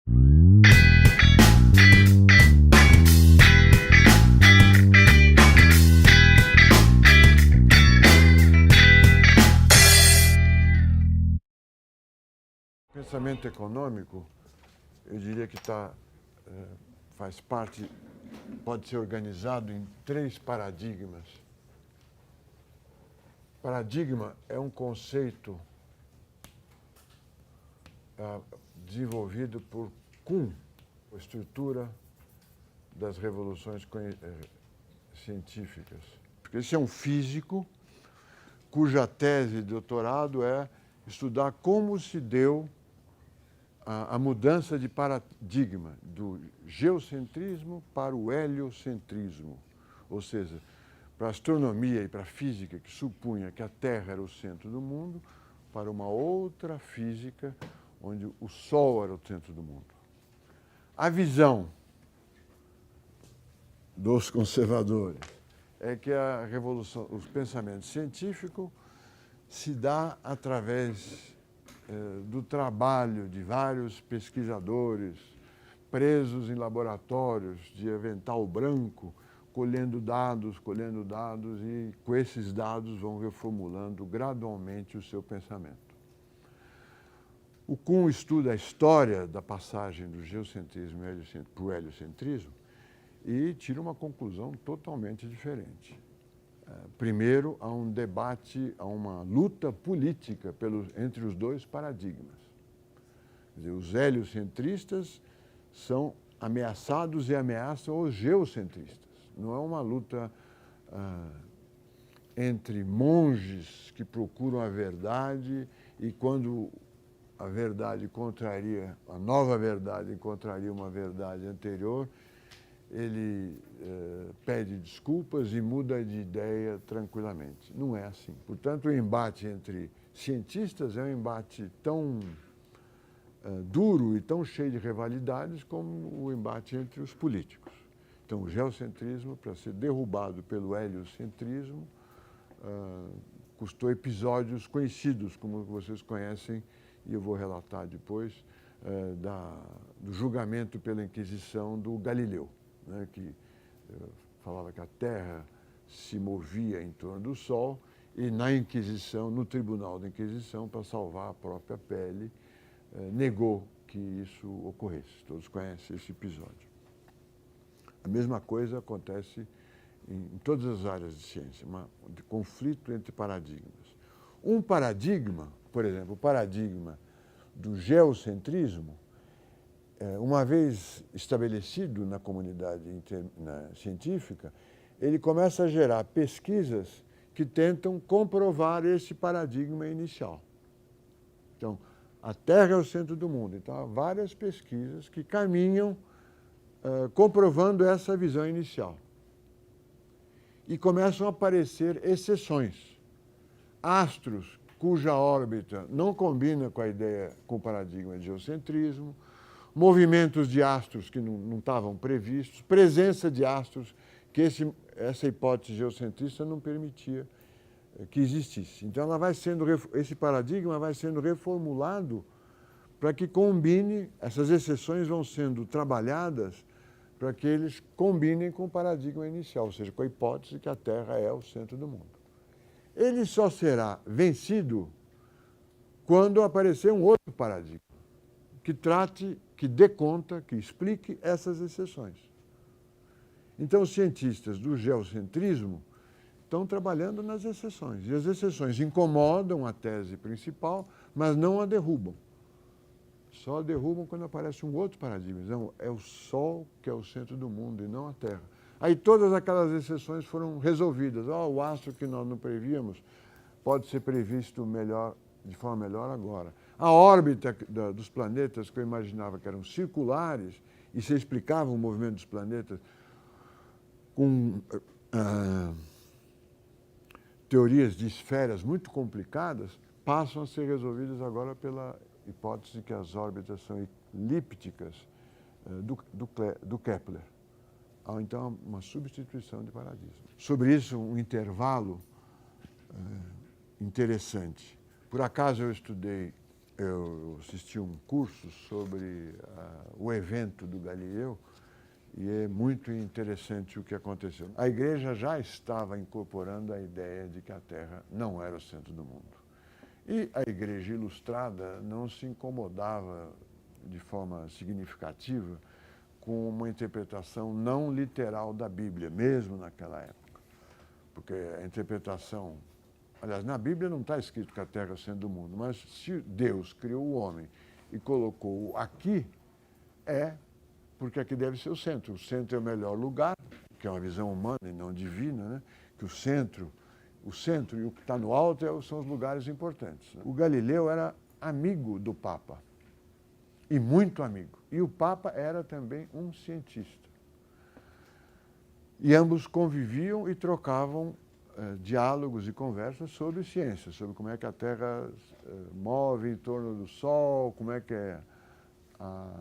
O pensamento econômico, eu diria que faz parte, pode ser organizado em 3 paradigmas. Paradigma é um conceito desenvolvido por Kuhn, a estrutura das revoluções científicas. Esse é um físico cuja tese de doutorado é estudar como se deu a mudança de paradigma do geocentrismo para o heliocentrismo, ou seja, para a astronomia e para a física, que supunha que a Terra era o centro do mundo, para uma outra física, onde o Sol era o centro do mundo. A visão dos conservadores é que a revolução, o pensamento científico se dá através do trabalho de vários pesquisadores presos em laboratórios de avental branco, colhendo dados, e com esses dados vão reformulando gradualmente o seu pensamento. O Kuhn estuda a história da passagem do geocentrismo para o heliocentrismo e tira uma conclusão totalmente diferente. Primeiro, há um debate, há uma luta política entre os 2 paradigmas. Quer dizer, os heliocentristas são ameaçados e ameaçam os geocentristas. Não é uma luta entre monges que procuram a verdade e quando a verdade contraria, a nova verdade contraria uma verdade anterior, ele pede desculpas e muda de ideia tranquilamente. Não é assim. Portanto, o embate entre cientistas é um embate tão duro e tão cheio de rivalidades como o embate entre os políticos. Então, o geocentrismo, para ser derrubado pelo heliocentrismo, custou episódios conhecidos, como vocês conhecem, e eu vou relatar depois, do julgamento pela Inquisição do Galileu, né, que falava que a Terra se movia em torno do Sol e na Inquisição, no Tribunal da Inquisição, para salvar a própria pele, negou que isso ocorresse. Todos conhecem esse episódio. A mesma coisa acontece em todas as áreas de ciência, de conflito entre paradigmas. Um paradigma, por exemplo, o paradigma do geocentrismo, uma vez estabelecido na comunidade científica, ele começa a gerar pesquisas que tentam comprovar esse paradigma inicial. Então, a Terra é o centro do mundo. Então, há várias pesquisas que caminham comprovando essa visão inicial. E começam a aparecer exceções. Astros cuja órbita não combina com a ideia, com o paradigma de geocentrismo, movimentos de astros que não estavam previstos, presença de astros que essa hipótese geocentrista não permitia que existisse. Então, esse paradigma vai sendo reformulado para que combine, essas exceções vão sendo trabalhadas para que eles combinem com o paradigma inicial, ou seja, com a hipótese que a Terra é o centro do mundo. Ele só será vencido quando aparecer um outro paradigma que dê conta, que explique essas exceções. Então, os cientistas do geocentrismo estão trabalhando nas exceções. E as exceções incomodam a tese principal, mas não a derrubam. Só a derrubam quando aparece um outro paradigma. Então, é o Sol que é o centro do mundo e não a Terra. Aí todas aquelas exceções foram resolvidas. O astro que nós não prevíamos pode ser previsto de forma melhor agora. A órbita dos planetas, que eu imaginava que eram circulares, e se explicava o movimento dos planetas com teorias de esferas muito complicadas, passam a ser resolvidas agora pela hipótese que as órbitas são elípticas do Kepler. Há, então, uma substituição de paradigma. Sobre isso, um intervalo interessante. Por acaso eu estudei eu assisti um curso sobre o evento do Galileu e é muito interessante o que aconteceu. A igreja já estava incorporando a ideia de que a Terra não era o centro do mundo. E a igreja ilustrada não se incomodava de forma significativa com uma interpretação não literal da Bíblia, mesmo naquela época. Porque a interpretação... Aliás, na Bíblia não está escrito que a Terra é o centro do mundo, mas se Deus criou o homem e colocou-o aqui, é porque aqui deve ser o centro. O centro é o melhor lugar, que é uma visão humana e não divina, né? Que o centro e o que está no alto são os lugares importantes. O Galileu era amigo do Papa, e muito amigo. E o Papa era também um cientista. E ambos conviviam e trocavam diálogos e conversas sobre ciência, sobre como é que a Terra move em torno do Sol, como é que é a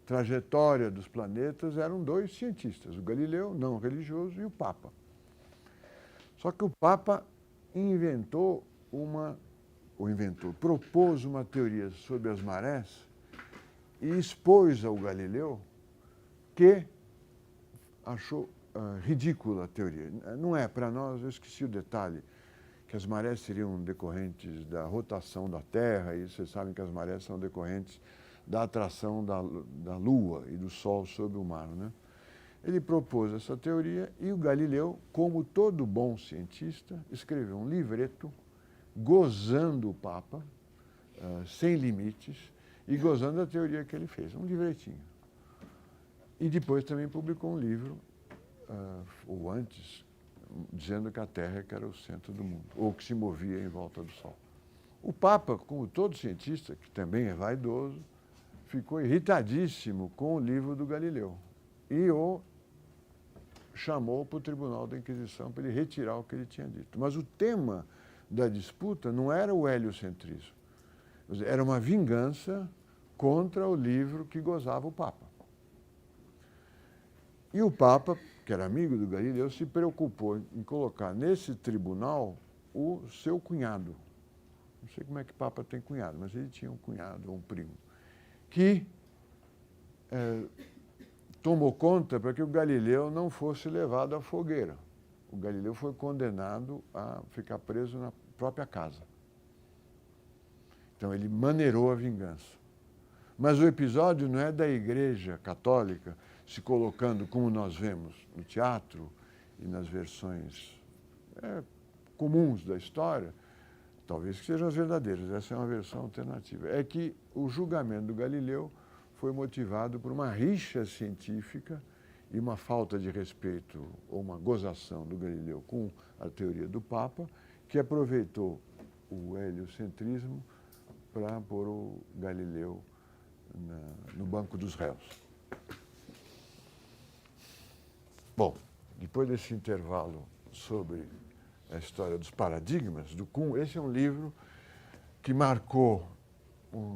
trajetória dos planetas. Eram dois cientistas, o Galileu, não religioso, e o Papa. Só que o Papa propôs uma teoria sobre as marés e expôs ao Galileu, que achou ridícula a teoria. Não é, para nós, eu esqueci o detalhe, que as marés seriam decorrentes da rotação da Terra, e vocês sabem que as marés são decorrentes da atração da Lua e do Sol sobre o mar, né? Ele propôs essa teoria e o Galileu, como todo bom cientista, escreveu um livreto gozando o Papa, sem limites, e gozando da teoria que ele fez, um livretinho. E depois também publicou um livro, ou antes, dizendo que a Terra era o centro do mundo, ou que se movia em volta do Sol. O Papa, como todo cientista, que também é vaidoso, ficou irritadíssimo com o livro do Galileu e o chamou para o Tribunal da Inquisição para ele retirar o que ele tinha dito. Mas o tema da disputa não era o heliocentrismo, era uma vingança contra o livro que gozava o Papa. E o Papa, que era amigo do Galileu, se preocupou em colocar nesse tribunal o seu cunhado. Não sei como é que o Papa tem cunhado, mas ele tinha um cunhado, um primo, que tomou conta para que o Galileu não fosse levado à fogueira. O Galileu foi condenado a ficar preso na própria casa. Então, ele maneirou a vingança. Mas o episódio não é da Igreja Católica se colocando, como nós vemos no teatro e nas versões comuns da história, talvez que sejam as verdadeiras, essa é uma versão alternativa. É que o julgamento do Galileu foi motivado por uma rixa científica e uma falta de respeito ou uma gozação do Galileu com a teoria do Papa, que aproveitou o heliocentrismo para pôr o Galileu no banco dos réus. Bom, depois desse intervalo sobre a história dos paradigmas do Kuhn, esse é um livro que marcou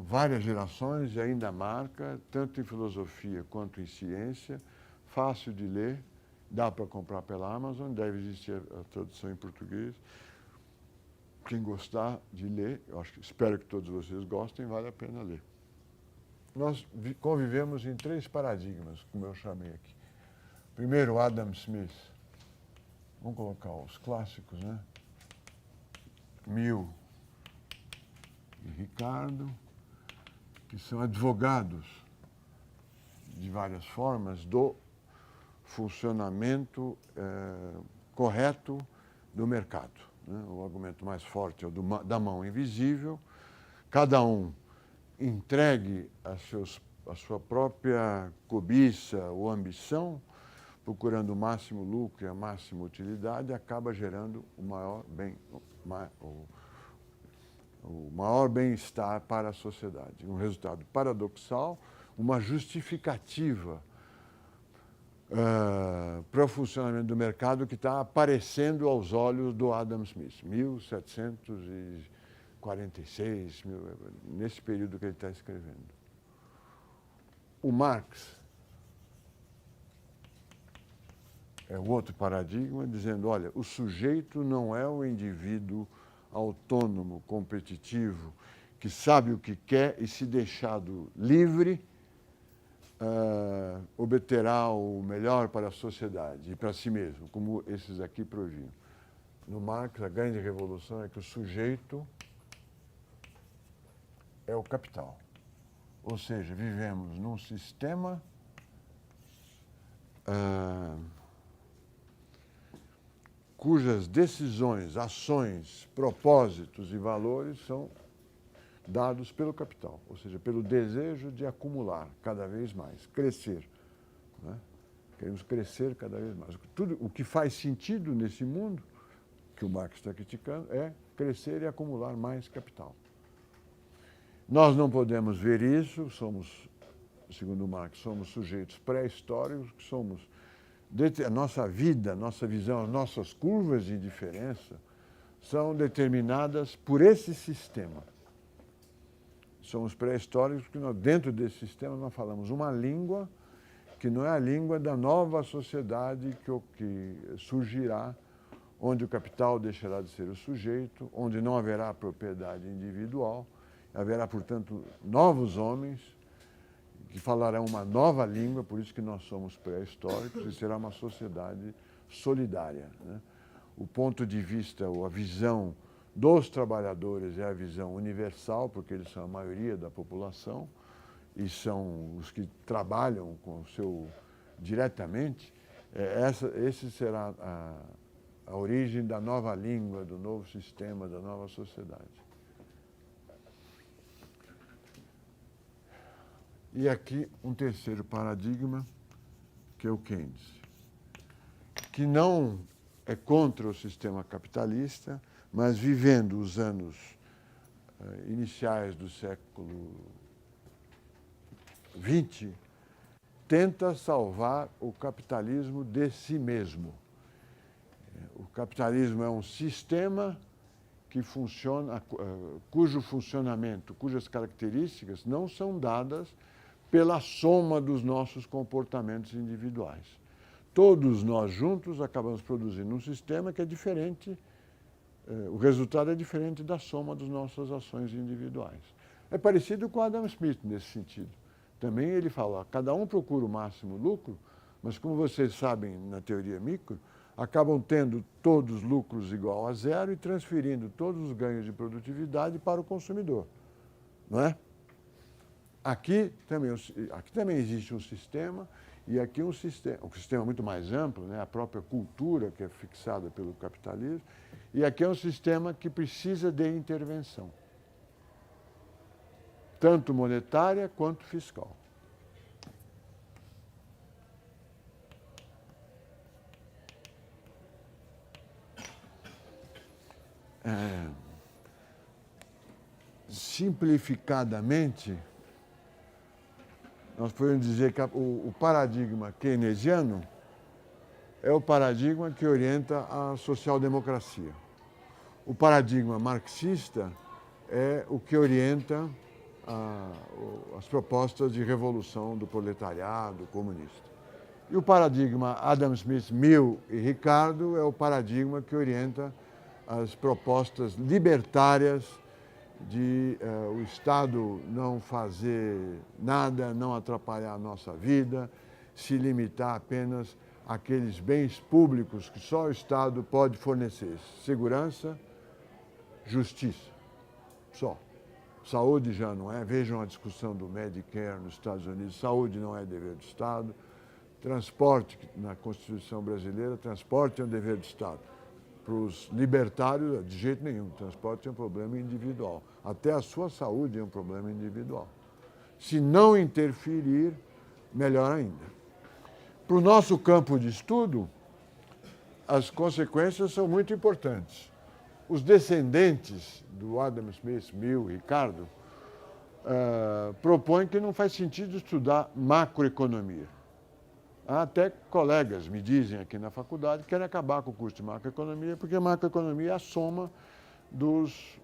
várias gerações e ainda marca, tanto em filosofia quanto em ciência, fácil de ler, dá para comprar pela Amazon, deve existir a tradução em português. Quem gostar de ler, espero que todos vocês gostem, vale a pena ler. Nós convivemos em 3 paradigmas, como eu chamei aqui. Primeiro, Adam Smith. Vamos colocar os clássicos, né? Mill e Ricardo, que são advogados de várias formas do funcionamento correto do mercado, né? O argumento mais forte é o da mão invisível. Cada um entregue a sua própria cobiça ou ambição, procurando o máximo lucro e a máxima utilidade, acaba gerando o maior bem-estar para a sociedade. Um resultado paradoxal, uma justificativa para o funcionamento do mercado que está aparecendo aos olhos do Adam Smith, 1746, nesse período que ele está escrevendo. O Marx é o outro paradigma, dizendo, olha, o sujeito não é o indivíduo autônomo, competitivo, que sabe o que quer e, se deixado livre, obterá o melhor para a sociedade e para si mesmo, como esses aqui proviam. No Marx, a grande revolução é que o sujeito é o capital. Ou seja, vivemos num sistema cujas decisões, ações, propósitos e valores são dados pelo capital, ou seja, pelo desejo de acumular cada vez mais, crescer. Né? Queremos crescer cada vez mais. Tudo o que faz sentido nesse mundo, que o Marx está criticando, é crescer e acumular mais capital. Nós não podemos ver isso, somos, segundo Marx, somos sujeitos pré-históricos, que somos, a nossa vida, a nossa visão, as nossas curvas de diferença são determinadas por esse sistema. Somos pré-históricos porque dentro desse sistema nós falamos uma língua que não é a língua da nova sociedade que surgirá, onde o capital deixará de ser o sujeito, onde não haverá propriedade individual, haverá, portanto, novos homens que falarão uma nova língua, por isso que nós somos pré-históricos, e será uma sociedade solidária. Né? O ponto de vista, ou a visão dos trabalhadores é a visão universal, porque eles são a maioria da população e são os que trabalham com o seu diretamente. Esse será a origem da nova língua, do novo sistema, da nova sociedade. E aqui um terceiro paradigma, que é o Keynes, que não é contra o sistema capitalista, mas vivendo os anos iniciais do século XX, tenta salvar o capitalismo de si mesmo. O capitalismo é um sistema que funciona, cujo funcionamento, cujas características não são dadas pela soma dos nossos comportamentos individuais. Todos nós juntos acabamos produzindo um sistema que é diferente, o resultado é diferente da soma das nossas ações individuais. É parecido com Adam Smith nesse sentido. Também ele fala, cada um procura o máximo lucro, mas como vocês sabem na teoria micro, acabam tendo todos lucros igual a zero e transferindo todos os ganhos de produtividade para o consumidor. Não é? Aqui também existe um sistema, e aqui um sistema muito mais amplo, né? A própria cultura que é fixada pelo capitalismo, e aqui é um sistema que precisa de intervenção, tanto monetária quanto fiscal. Simplificadamente, nós podemos dizer que o paradigma keynesiano é o paradigma que orienta a social-democracia. O paradigma marxista é o que orienta as propostas de revolução do proletariado comunista. E o paradigma Adam Smith, Mill e Ricardo é o paradigma que orienta as propostas libertárias de o Estado não fazer nada, não atrapalhar a nossa vida, se limitar apenas àqueles bens públicos que só o Estado pode fornecer. Segurança, justiça, só. Saúde já não é. Vejam a discussão do Medicare nos Estados Unidos. Saúde não é dever do Estado. Transporte, na Constituição brasileira, transporte é um dever do Estado. Para os libertários, de jeito nenhum. Transporte é um problema individual. Até a sua saúde é um problema individual. Se não interferir, melhor ainda. Para o nosso campo de estudo, as consequências são muito importantes. Os descendentes do Adam Smith, Mill e Ricardo propõem que não faz sentido estudar macroeconomia. Há até colegas me dizem aqui na faculdade que querem acabar com o curso de macroeconomia, porque a macroeconomia é a soma dos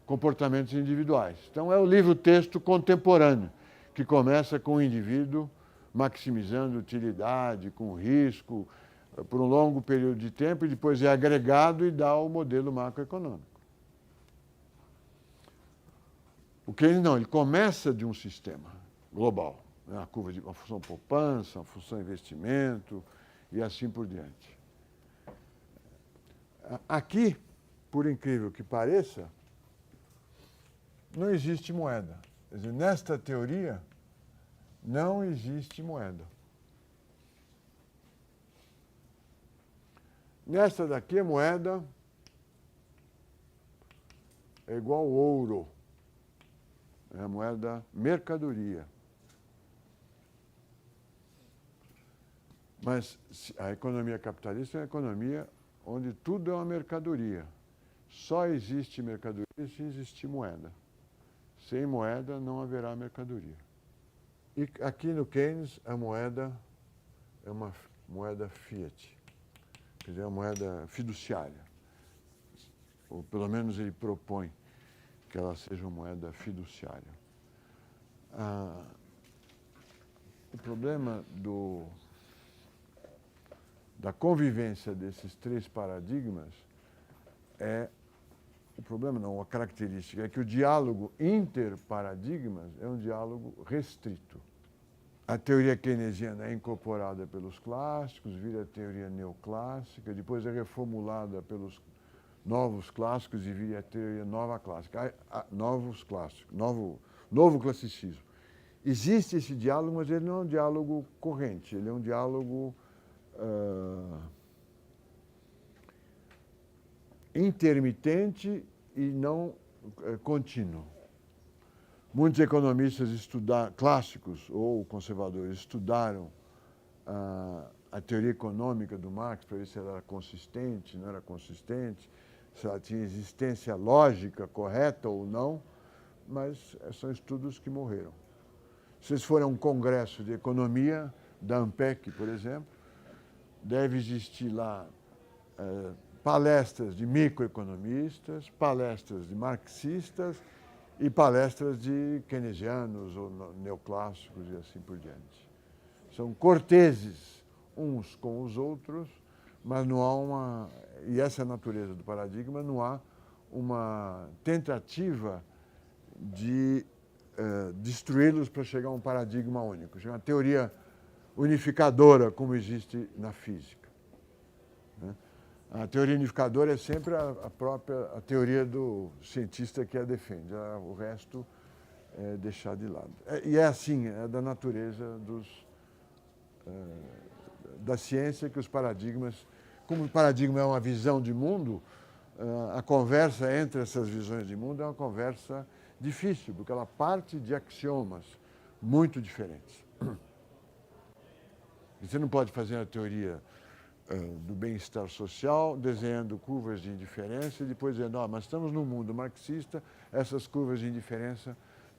comportamentos individuais. Então, é o livro-texto contemporâneo, que começa com o indivíduo maximizando utilidade, com risco, por um longo período de tempo e depois é agregado e dá o modelo macroeconômico. O Keynes não, ele começa de um sistema global, né? A curva de uma função poupança, uma função investimento e assim por diante. Aqui, por incrível que pareça, não existe moeda. Quer dizer, nesta teoria, não existe moeda. Nesta daqui, a moeda é igual ao ouro. É a moeda mercadoria. Mas a economia capitalista é uma economia onde tudo é uma mercadoria. Só existe mercadoria se existir moeda. Sem moeda não haverá mercadoria. E aqui no Keynes a moeda é uma moeda fiat, quer dizer, é uma moeda fiduciária. Ou pelo menos ele propõe que ela seja uma moeda fiduciária. O problema da convivência desses três paradigmas o problema não, a característica é que o diálogo interparadigmas é um diálogo restrito. A teoria keynesiana é incorporada pelos clássicos, vira a teoria neoclássica, depois é reformulada pelos novos clássicos e vira a teoria nova clássica. Novos clássicos, novo classicismo. Existe esse diálogo, mas ele não é um diálogo corrente, ele é um diálogo intermitente e não contínuo. Muitos economistas clássicos ou conservadores estudaram a teoria econômica do Marx para ver se ela era consistente, não era consistente, se ela tinha existência lógica correta ou não, mas são estudos que morreram. Se vocês forem a um congresso de economia da ANPEC, por exemplo, deve existir lá palestras de microeconomistas, palestras de marxistas e palestras de keynesianos ou neoclássicos e assim por diante. São corteses uns com os outros, mas não há e essa é a natureza do paradigma, não há uma tentativa de destruí-los para chegar a um paradigma único, chegar a uma teoria unificadora como existe na física. Né? A teoria unificadora é sempre a teoria do cientista que a defende, o resto é deixar de lado. E é assim, é da natureza da ciência que os paradigmas, como o paradigma é uma visão de mundo, a conversa entre essas visões de mundo é uma conversa difícil, porque ela parte de axiomas muito diferentes. Você não pode fazer a teoria do bem-estar social, desenhando curvas de indiferença e depois dizendo, mas estamos num mundo marxista, essas curvas de indiferença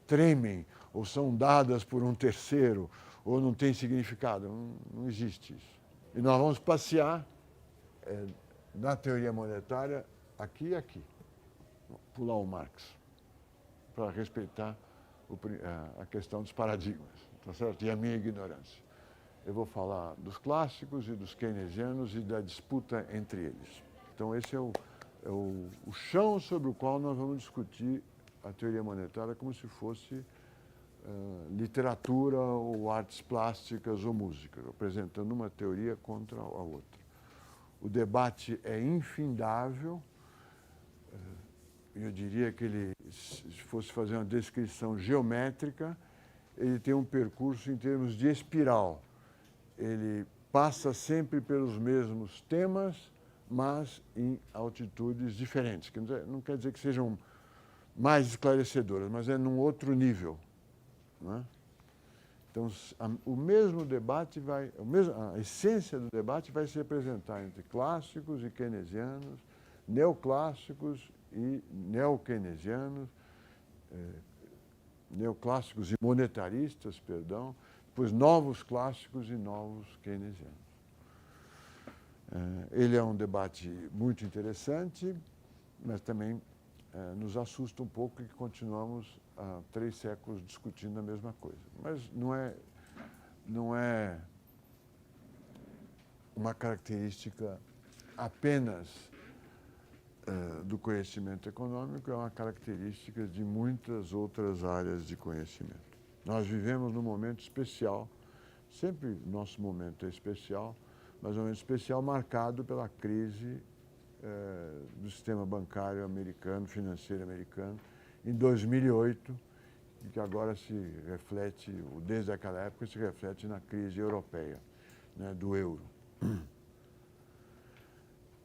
tremem ou são dadas por um terceiro ou não têm significado. Não existe isso. E nós vamos passear na teoria monetária aqui e aqui, pular o Marx, para respeitar a questão dos paradigmas, tá certo? E a minha ignorância. Eu vou falar dos clássicos e dos keynesianos e da disputa entre eles. Então, esse é o chão sobre o qual nós vamos discutir a teoria monetária como se fosse literatura ou artes plásticas ou música, apresentando uma teoria contra a outra. O debate é infindável. Eu diria que ele, se fosse fazer uma descrição geométrica, ele tem um percurso em termos de espiral. Ele passa sempre pelos mesmos temas, mas em altitudes diferentes. Não quer dizer que sejam mais esclarecedoras, mas é num outro nível. Não é? Então, o mesmo debate a essência do debate vai se apresentar entre clássicos e keynesianos, neoclássicos e neo-keynesianos, neoclássicos e monetaristas, perdão, depois novos clássicos e novos keynesianos. Ele é um debate muito interessante, mas também nos assusta um pouco que continuamos há 3 séculos discutindo a mesma coisa. Mas não é uma característica apenas do conhecimento econômico, é uma característica de muitas outras áreas de conhecimento. Nós vivemos num momento especial, sempre nosso momento é especial, mas um momento especial marcado pela crise do sistema bancário americano, financeiro americano, em 2008, e que agora se reflete, desde aquela época, se reflete na crise europeia, né, do euro.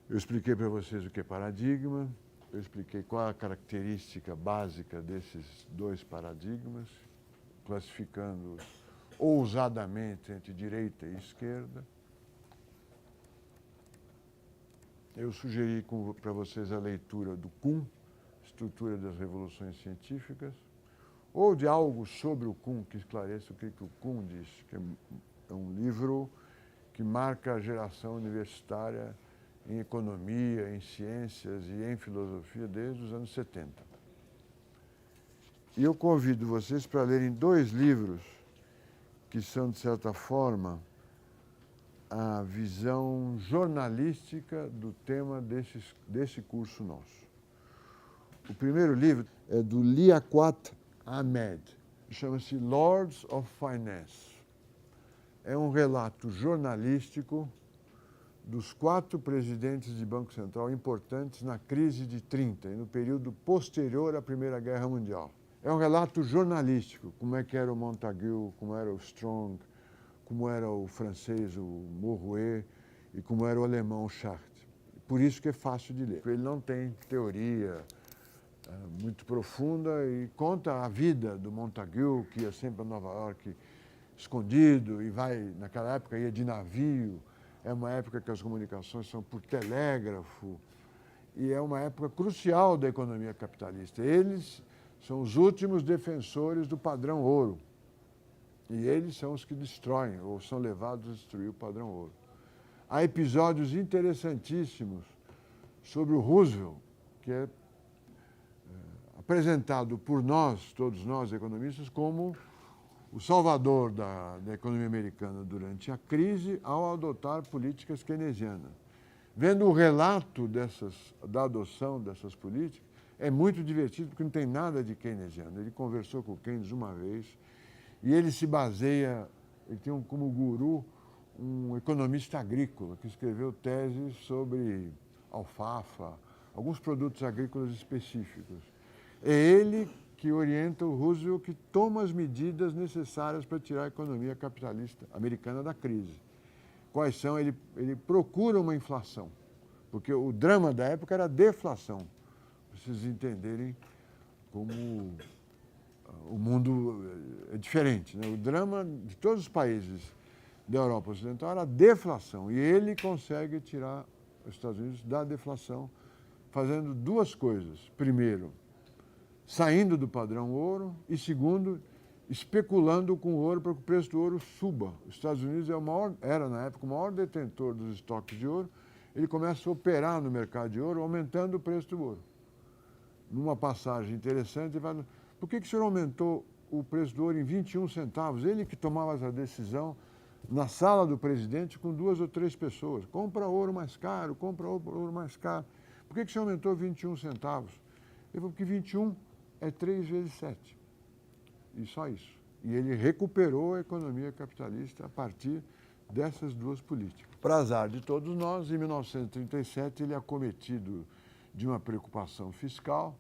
Eu expliquei para vocês o que é paradigma, eu expliquei qual é a característica básica desses dois paradigmas, classificando-os ousadamente entre direita e esquerda. Eu sugeri para vocês a leitura do Kuhn, Estrutura das Revoluções Científicas, ou de algo sobre o Kuhn que esclareça o que o Kuhn diz, que é um livro que marca a geração universitária em economia, em ciências e em filosofia desde os anos 70. E eu convido vocês para lerem dois livros que são, de certa forma, a visão jornalística do tema desse curso nosso. O primeiro livro é do Liaquat Ahmed, chama-se Lords of Finance. É um relato jornalístico dos 4 presidentes de Banco Central importantes na crise de 30 e no período posterior à Primeira Guerra Mundial. É um relato jornalístico, como é que era o Montagu, como era o Strong, como era o francês, o Mourouet, e como era o alemão, o Schacht. Por isso que é fácil de ler. Ele não tem teoria muito profunda e conta a vida do Montagu, que ia sempre a Nova York escondido e naquela época ia de navio. É uma época que as comunicações são por telégrafo e é uma época crucial da economia capitalista. Eles são os últimos defensores do padrão ouro e eles são os que destroem ou são levados a destruir o padrão ouro. Há episódios interessantíssimos sobre o Roosevelt, que é apresentado por nós, todos nós economistas, como o salvador da economia americana durante a crise ao adotar políticas keynesianas. Vendo o relato da adoção dessas políticas, é muito divertido porque não tem nada de keynesiano. Ele conversou com o Keynes uma vez e ele se baseia, ele tem como guru um economista agrícola que escreveu teses sobre alfafa, alguns produtos agrícolas específicos. É ele que orienta o Roosevelt, que toma as medidas necessárias para tirar a economia capitalista americana da crise. Quais são? Ele procura uma inflação, porque o drama da época era a deflação, para vocês entenderem como o mundo é diferente, né? O drama de todos os países da Europa Ocidental era a deflação, e ele consegue tirar os Estados Unidos da deflação fazendo duas coisas. Primeiro, saindo do padrão ouro e, segundo, especulando com o ouro para que o preço do ouro suba. Os Estados Unidos era, na época, o maior detentor dos estoques de ouro. Ele começa a operar no mercado de ouro, aumentando o preço do ouro. Numa passagem interessante, ele fala, por que o senhor aumentou o preço do ouro em 21 centavos? Ele que tomava essa decisão na sala do presidente com 2 ou 3 pessoas. Compra ouro mais caro, compra ouro mais caro. Por que o senhor aumentou 21 centavos? Ele falou, porque 21 é 3 vezes 7. E só isso. E ele recuperou a economia capitalista a partir dessas duas políticas. Para azar de todos nós, em 1937, ele é acometido de uma preocupação fiscal,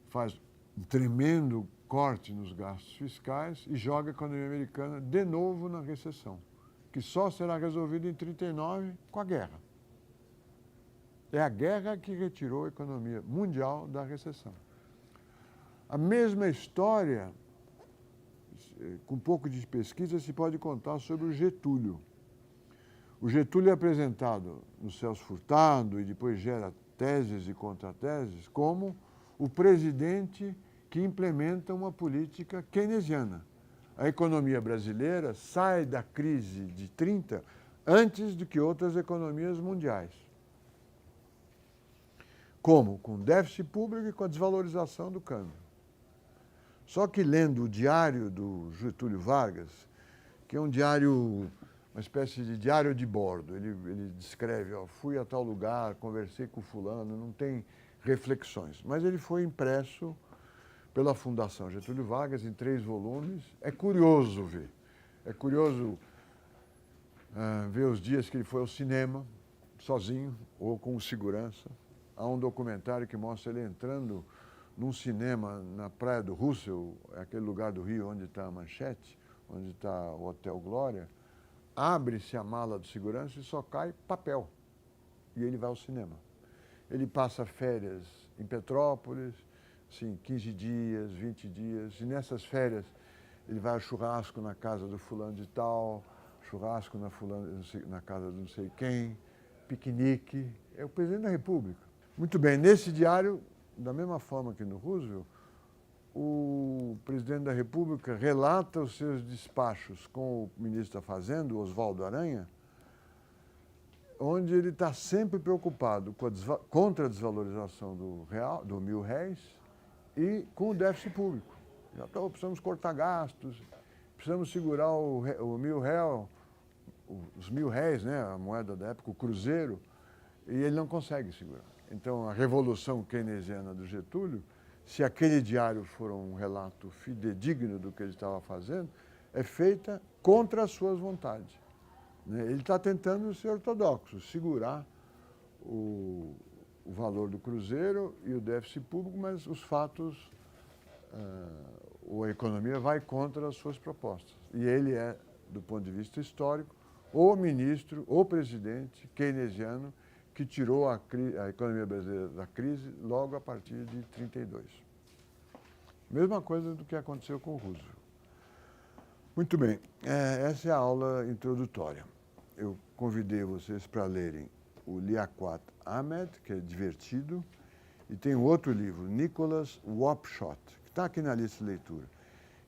faz um tremendo corte nos gastos fiscais e joga a economia americana de novo na recessão, que só será resolvida em 1939 com a guerra. É a guerra que retirou a economia mundial da recessão. A mesma história, com um pouco de pesquisa, se pode contar sobre o Getúlio. O Getúlio é apresentado no Celso Furtado e depois gera teses e contrateses como o presidente que implementa uma política keynesiana. A economia brasileira sai da crise de 30 antes do que outras economias mundiais. Como? Com déficit público e com a desvalorização do câmbio. Só que lendo o diário do Getúlio Vargas, que é um diário uma espécie de diário de bordo. Ele descreve, ó, fui a tal lugar, conversei com fulano, não tem reflexões. Mas ele foi impresso pela Fundação Getúlio Vargas em 3 volumes. É curioso ver. É curioso ver os dias que ele foi ao cinema, sozinho ou com segurança. Há um documentário que mostra ele entrando num cinema na Praia do Russell, aquele lugar do Rio onde está a Manchete, onde está o Hotel Glória. Abre-se a mala do segurança e só cai papel. E ele vai ao cinema. Ele passa férias em Petrópolis, assim, 15 dias, 20 dias. E nessas férias ele vai ao churrasco na casa do fulano de tal, churrasco na casa de não sei quem, piquenique. É o presidente da República. Muito bem, nesse diário, da mesma forma que no Roosevelt, o presidente da República relata os seus despachos com o ministro da Fazenda, Oswaldo Aranha, onde ele está sempre preocupado contra a desvalorização do real, do R$1.000 e com o déficit público. Então, precisamos cortar gastos, precisamos segurar o R$1.000, os R$1.000, né, a moeda da época, o cruzeiro, e ele não consegue segurar. Então, a revolução keynesiana do Getúlio, se aquele diário for um relato fidedigno do que ele estava fazendo, é feita contra as suas vontades. Ele está tentando ser ortodoxo, segurar o valor do cruzeiro e o déficit público, mas os fatos, a economia vai contra as suas propostas. E ele é, do ponto de vista histórico, o ministro, o presidente keynesiano que tirou a economia brasileira da crise logo a partir de 1932. Mesma coisa do que aconteceu com o Roosevelt. Muito bem, essa é a aula introdutória. Eu convidei vocês para lerem o Liaquat Ahmed, que é divertido, e tem outro livro, Nicholas Wapshott, que está aqui na lista de leitura,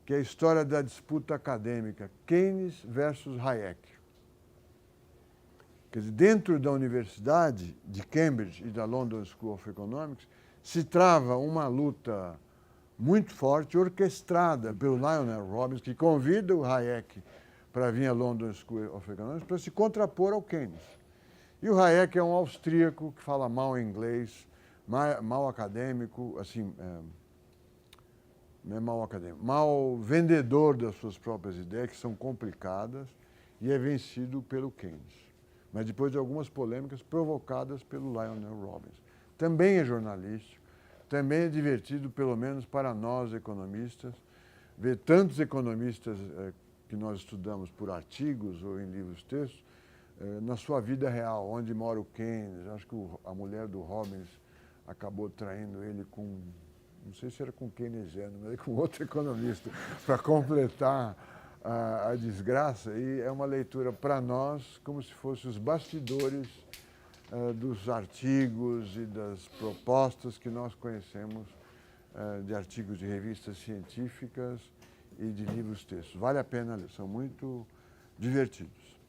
que é a história da disputa acadêmica Keynes versus Hayek. Quer dizer, dentro da Universidade de Cambridge e da London School of Economics, se trava uma luta muito forte, orquestrada pelo Lionel Robbins, que convida o Hayek para vir à London School of Economics para se contrapor ao Keynes. E o Hayek é um austríaco que fala mal inglês, mal acadêmico, assim, não é mal acadêmico, mal vendedor das suas próprias ideias, que são complicadas, e é vencido pelo Keynes. Mas depois de algumas polêmicas provocadas pelo Lionel Robbins. Também é jornalístico, também é divertido, pelo menos para nós economistas, ver tantos economistas que nós estudamos por artigos ou em livros textos, na sua vida real, onde mora o Keynes. Acho que a mulher do Robbins acabou traindo ele com, não sei se era com keynesiano, mas com outro economista, para completar a desgraça. E é uma leitura para nós como se fossem os bastidores dos artigos e das propostas que nós conhecemos de artigos de revistas científicas e de livros textos. Vale a pena ler, são muito divertidos.